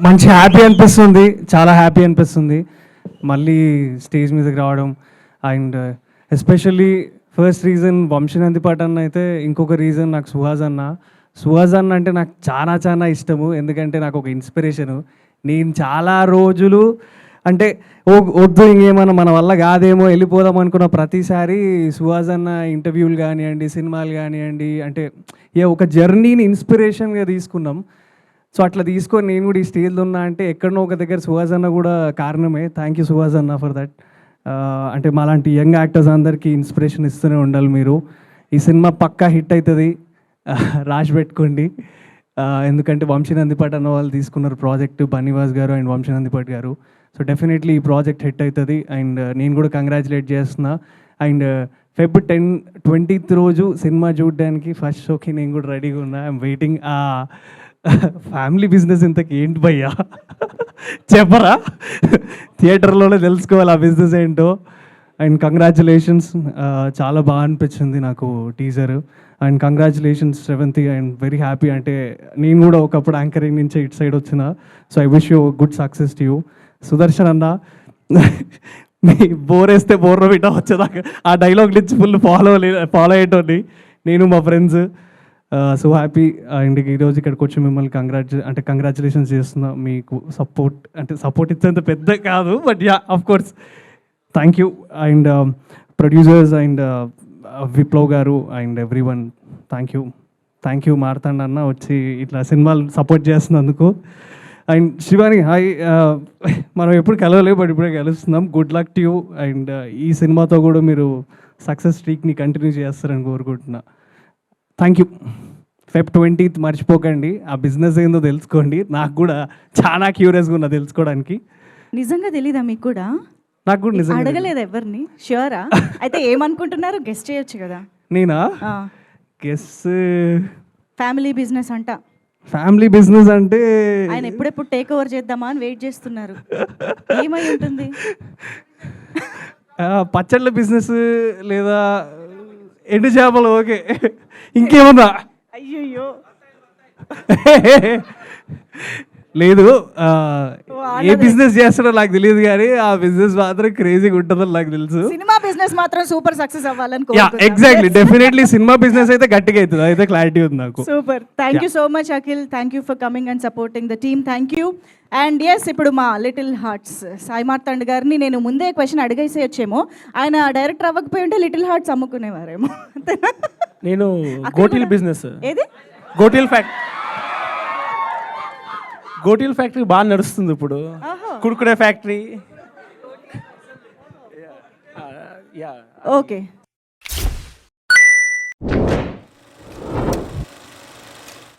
మంచి హ్యాపీ అనిపిస్తుంది, చాలా హ్యాపీ అనిపిస్తుంది మళ్ళీ స్టేజ్ మీదకి రావడం. అండ్ ఎస్పెషల్లీ ఫస్ట్ రీజన్ వంశీనందిపాట అన్న అయితే, ఇంకొక రీజన్ నాకు సుహాస్ అన్న అంటే నాకు చాలా చాలా ఇష్టము. ఎందుకంటే నాకు ఒక ఇన్స్పిరేషను. నేను చాలా రోజులు అంటే వద్దు ఇంకేమన్నా మన వల్ల కాదేమో వెళ్ళిపోదాం అనుకున్న ప్రతిసారి సుహాస్ అన్న ఇంటర్వ్యూలు కానివ్వండి, సినిమాలు కానివ్వండి, అంటే ఒక జర్నీని ఇన్స్పిరేషన్గా తీసుకున్నాం. సో అట్లా తీసుకొని నేను కూడా ఈ స్టేజ్లో ఉన్నా అంటే ఎక్కడనో ఒక దగ్గర సుహాస్ అన్న కూడా కారణమే. థ్యాంక్ యూ సుహాస్ అన్న ఫర్ దట్. అంటే మాలాంటి యంగ్ యాక్టర్స్ అందరికీ ఇన్స్పిరేషన్ ఇస్తూనే ఉండాలి మీరు. ఈ సినిమా పక్కా హిట్ అవుతుంది, రాసి పెట్టుకోండి. ఎందుకంటే వంశీనందిపాట్ అన్న వాళ్ళు తీసుకున్నారు ప్రాజెక్టు, బన్నీవాస్ గారు అండ్ వంశీనందిపాట్ గారు. సో డెఫినెట్లీ ఈ ప్రాజెక్ట్ హిట్ అవుతుంది. అండ్ నేను కూడా కంగ్రాచులేట్ చేస్తున్నా. అండ్ Feb 10, 20th రోజు సినిమా చూడడానికి ఫస్ట్ షోకి నేను కూడా రెడీగా ఉన్నా. I'm waiting. ఫ్యామిలీ బిజినెస్ ఇంతకు ఏంటి భయ్యా చెప్పరా, థియేటర్లోనే తెలుసుకోవాలి ఆ బిజినెస్ ఏంటో. అండ్ కంగ్రాచులేషన్స్, చాలా బాగా అనిపించింది నాకు teaser. And congratulations Sravanthi, and very happy. అంటే నేను కూడా ఒకప్పుడు యాంకరింగ్ నుంచి ఇటు సైడ్ వచ్చిన. So I wish you good success to you. Sudarshan అన్న, మీ బోర్ వేస్తే బోర్ర బిడ్డ వచ్చేదాకా ఆ డైలాగ్ నుంచి ఫుల్ ఫాలో అయ్యేటోని నేను మా ఫ్రెండ్స్. So happy. అండ్ ఈరోజు ఇక్కడికి వచ్చి మిమ్మల్ని కంగ్రాచులేషన్స్ చేస్తున్నా. మీకు సపోర్ట్ ఇచ్చేంత పెద్ద కాదు, but yeah of course thank you. And producers and Viplav garu and everyone thank you Martand అన్న వచ్చి ఇట్లా సినిమాలు సపోర్ట్ చేస్తున్నందుకు. And Shivani, hi. మనం ఎప్పుడు కలవలేదు, బట్ ఇప్పుడే కలుస్తున్నాం. Good luck to you. And ఈ సినిమాతో కూడా మీరు సక్సెస్ స్ట్రీక్ని కంటిన్యూ చేస్తారని కోరుకుంటున్నా. Thank you. Feb 20th మర్చిపోకండి, ఆ బిజినెస్ ఏందో తెలుసుకోండి. నాకు కూడా చాలా క్యూరియస్గా ఉన్నా తెలుసుకోవడానికి. నిజంగా తెలీదా మీకు కూడా? నాకు కూడా నిజంగా అడగలేదు ఎవరిని. ష్యూరా? అయితే ఏమనుకుంటున్నారు, గెస్ట్ చేయొచ్చు కదా. నేనా గెస్? ఫ్యామిలీ బిజినెస్ అంట. ఫ్యామిలీ బిజినెస్ అంటే ఆయన ఎప్పుడెప్పుడు టేక్ ఓవర్ చేద్దామా అని వెయిట్ చేస్తున్నారు. ఏమై ఉంటుంది? పచ్చళ్ళ బిజినెస్ లేదా ఎండు చేపలు. ఓకే, ఇంకేమన్నా? అయ్యయ్యో లేదు, ఏ బిజినెస్ చేస్తాడో నాకు తెలియదు, కానీ ఆ బిజినెస్ మాత్రం క్రేజీగా ఉంటుందని నాకు తెలుసు. సినిమా బిజినెస్ మాత్రం సూపర్ సక్సెస్ అవ్వాలని. ఎగ్జాక్ట్లీ, డెఫినెట్లీ సినిమా బిజినెస్ అయితే గట్టిగా అవుతుంది, అయితే క్లారిటీ ఉంది నాకు. Super. Thank you so much Akhil. Thank you for coming and supporting the team. Thank you. And yes, ఇప్పుడు మా లిటిల్ హార్ట్స్ సాయి మార్తాండ్ గారిని నేను ముందే క్వశ్చన్ అడిగేసి వచ్చేమో, ఆయన డైరెక్టర్ అవ్వకపోయి ఉంటే లిటిల్ హార్ట్స్ అమ్ముకునేవారేమో. నేను గోటిల్ బిజినెస్, ఏది గోటిల్ ఫ్యాక్టరీ బాగా నడుస్తుంది ఇప్పుడు. కుడుకుడే ఫ్యాక్టరీ. ఓకే.